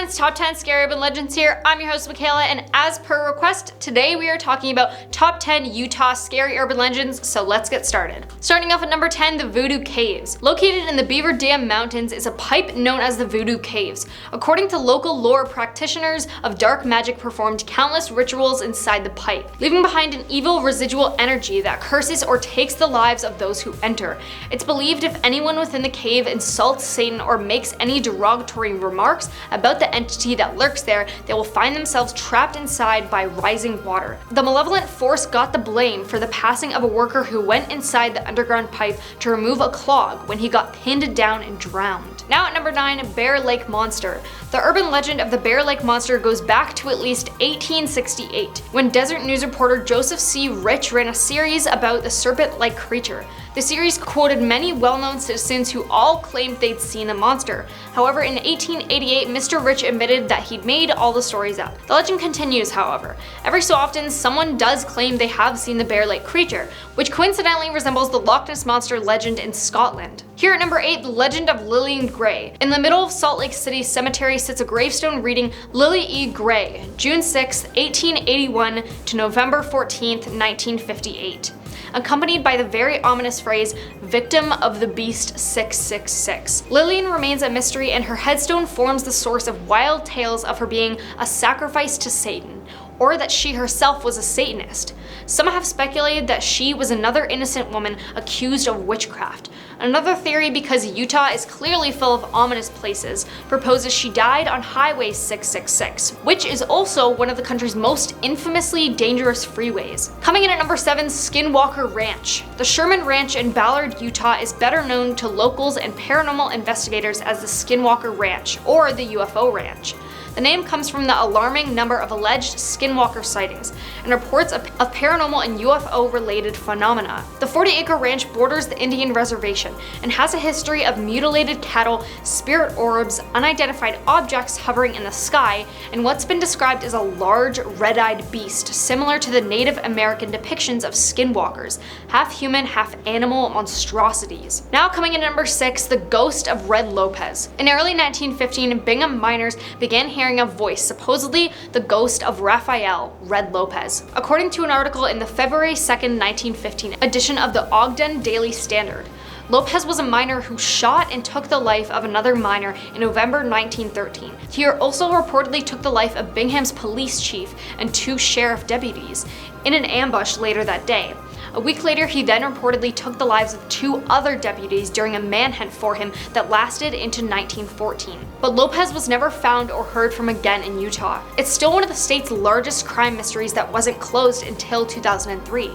friends, Top 10 Scary Urban Legends here. I'm your host Makayla, and as per request, today we are talking about Top 10 Utah Scary Urban Legends, so let's get started. Starting off at number 10, the Voodoo Caves. Located in the Beaver Dam Mountains is a pipe known as the Voodoo Caves. According to local lore practitioners of dark magic performed countless rituals inside the pipe, leaving behind an evil residual energy that curses or takes the lives of those who enter. It's believed if anyone within the cave insults Satan or makes any derogatory remarks about the entity that lurks there, they will find themselves trapped inside by rising water. The malevolent force got the blame for the passing of a worker who went inside the underground pipe to remove a clog when he got pinned down and drowned. Now at number 9, Bear Lake Monster. The urban legend of the Bear Lake Monster goes back to at least 1868, when Desert News reporter Joseph C. Rich ran a series about the serpent-like creature. The series quoted many well-known citizens who all claimed they'd seen the monster. However, in 1888, Mr. Rich admitted that he'd made all the stories up. The legend continues, however. Every so often, someone does claim they have seen the Bear Lake creature, which coincidentally resembles the Loch Ness Monster legend in Scotland. Here at number 8, the legend of Lillian Gray. In the middle of Salt Lake City Cemetery sits a gravestone reading Lily E. Gray, June 6, 1881 to November 14, 1958. Accompanied by the very ominous phrase, "Victim of the Beast 666. Lillian remains a mystery, and her headstone forms the source of wild tales of her being a sacrifice to Satan, or that she herself was a Satanist. Some have speculated that she was another innocent woman accused of witchcraft. Another theory, because Utah is clearly full of ominous places, proposes she died on Highway 666, which is also one of the country's most infamously dangerous freeways. Coming in at number 7, Skinwalker Ranch. The Sherman Ranch in Ballard, Utah is better known to locals and paranormal investigators as the Skinwalker Ranch, or the UFO Ranch. The name comes from the alarming number of alleged skinwalker sightings and reports of paranormal and UFO-related phenomena. The 40-acre ranch borders the Indian reservation and has a history of mutilated cattle, spirit orbs, unidentified objects hovering in the sky, and what's been described as a large, red-eyed beast similar to the Native American depictions of skinwalkers, half-human, half-animal monstrosities. Now coming in at number 6, the Ghost of Red Lopez. In early 1915, Bingham miners began hearing a voice, supposedly the ghost of Raphael Red Lopez. According to an article in the February 2nd, 1915 edition of the Ogden Daily Standard, Lopez was a miner who shot and took the life of another miner in November 1913. He also reportedly took the life of Bingham's police chief and 2 sheriff deputies in an ambush later that day. A week later, he then reportedly took the lives of 2 other deputies during a manhunt for him that lasted into 1914. But Lopez was never found or heard from again in Utah. It's still one of the state's largest crime mysteries that wasn't closed until 2003.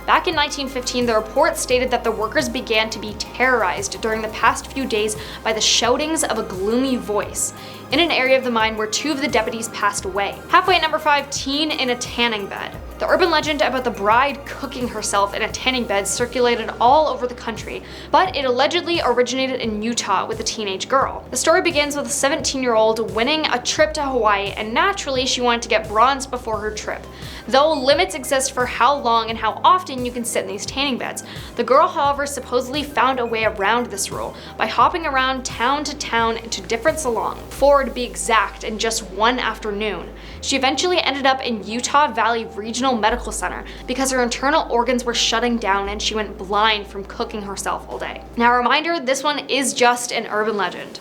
Back in 1915, the report stated that the workers began to be terrorized during the past few days by the shoutings of a gloomy voice in an area of the mine where 2 of the deputies passed away. Halfway at number 5, teen in a tanning bed. The urban legend about the bride cooking herself in a tanning bed circulated all over the country, but it allegedly originated in Utah with a teenage girl. The story begins with a 17-year-old winning a trip to Hawaii, and naturally she wanted to get bronzed before her trip. Though limits exist for how long and how often you can sit in these tanning beds, the girl, however, supposedly found a way around this rule by hopping around town to town to different salons, 4 to be exact, in just one afternoon. She eventually ended up in Utah Valley Regional Medical Center because her internal organs were shutting down and she went blind from cooking herself all day. Now, a reminder, this one is just an urban legend.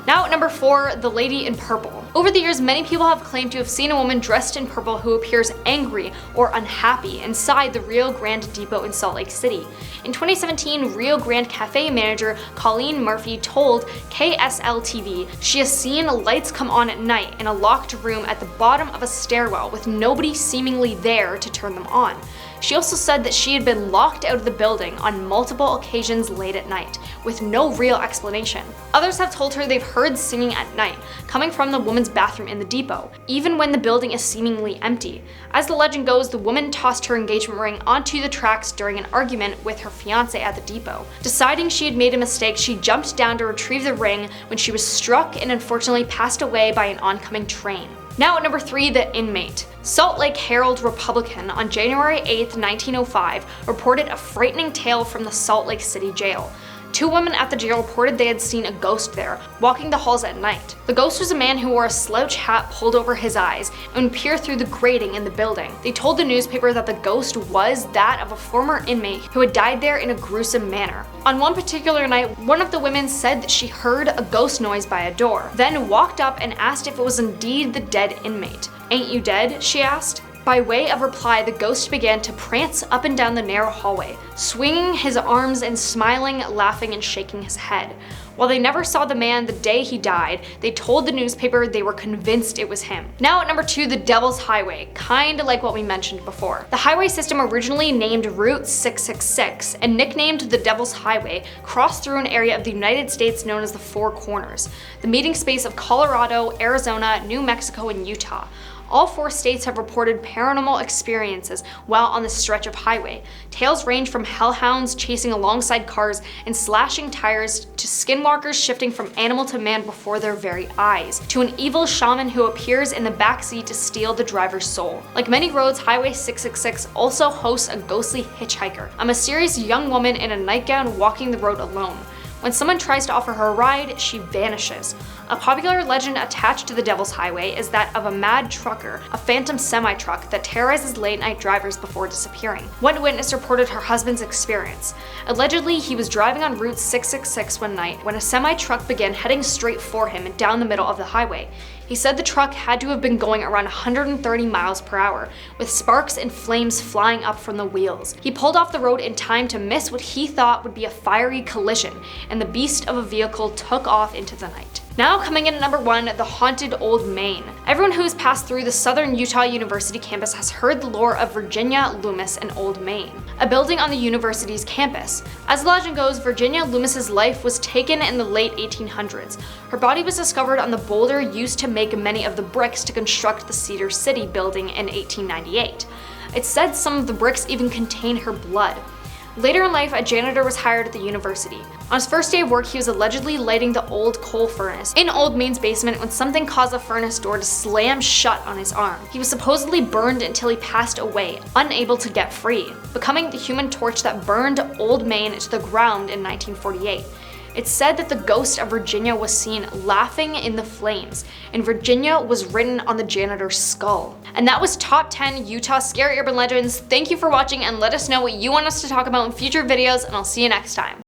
Now at number 4, the Lady in Purple. Over the years, many people have claimed to have seen a woman dressed in purple who appears angry or unhappy inside the Rio Grande Depot in Salt Lake City. In 2017, Rio Grande Cafe manager Colleen Murphy told KSL-TV she has seen lights come on at night in a locked room at the bottom of a stairwell with nobody seemingly there to turn them on. She also said that she had been locked out of the building on multiple occasions late at night, with no real explanation. Others have told her they've heard singing at night, coming from the woman's bathroom in the depot, even when the building is seemingly empty. As the legend goes, the woman tossed her engagement ring onto the tracks during an argument with her fiancé at the depot. Deciding she had made a mistake, she jumped down to retrieve the ring when she was struck and unfortunately passed away by an oncoming train. Now at number 3, the Inmate. Salt Lake Herald-Republican on January 8, 1905 reported a frightening tale from the Salt Lake City jail. 2 women at the jail reported they had seen a ghost there, walking the halls at night. The ghost was a man who wore a slouch hat pulled over his eyes and would peer through the grating in the building. They told the newspaper that the ghost was that of a former inmate who had died there in a gruesome manner. On one particular night, one of the women said that she heard a ghost noise by a door, then walked up and asked if it was indeed the dead inmate. "Ain't you dead?" she asked. By way of reply, the ghost began to prance up and down the narrow hallway, swinging his arms and smiling, laughing, and shaking his head. While they never saw the man the day he died, they told the newspaper they were convinced it was him. Now at number 2, the Devil's Highway, kinda like what we mentioned before. The highway system, originally named Route 666 and nicknamed the Devil's Highway, crossed through an area of the United States known as the Four Corners, the meeting space of Colorado, Arizona, New Mexico, and Utah. All 4 states have reported paranormal experiences while on this stretch of highway. Tales range from hellhounds chasing alongside cars and slashing tires to skinwalkers shifting from animal to man before their very eyes, to an evil shaman who appears in the backseat to steal the driver's soul. Like many roads, Highway 666 also hosts a ghostly hitchhiker, a mysterious young woman in a nightgown walking the road alone. When someone tries to offer her a ride, she vanishes. A popular legend attached to the Devil's Highway is that of a mad trucker, a phantom semi-truck that terrorizes late-night drivers before disappearing. One witness reported her husband's experience. Allegedly, he was driving on Route 666 one night when a semi-truck began heading straight for him down the middle of the highway. He said the truck had to have been going around 130 miles per hour, with sparks and flames flying up from the wheels. He pulled off the road in time to miss what he thought would be a fiery collision, and the beast of a vehicle took off into the night. Now coming in at number 1, the Haunted Old Maine. Everyone who has passed through the Southern Utah University campus has heard the lore of Virginia Loomis and Old Maine, a building on the university's campus. As the legend goes, Virginia Loomis's life was taken in the late 1800s. Her body was discovered on the boulder used to make many of the bricks to construct the Cedar City building in 1898. It's said some of the bricks even contain her blood. Later in life, a janitor was hired at the university. On his first day of work, he was allegedly lighting the old coal furnace in Old Maine's basement when something caused the furnace door to slam shut on his arm. He was supposedly burned until he passed away, unable to get free, becoming the human torch that burned Old Maine to the ground in 1948. It's said that the ghost of Virginia was seen laughing in the flames, and Virginia was written on the janitor's skull. And that was top 10 Utah scary urban legends. Thank you for watching, and let us know what you want us to talk about in future videos, and I'll see you next time.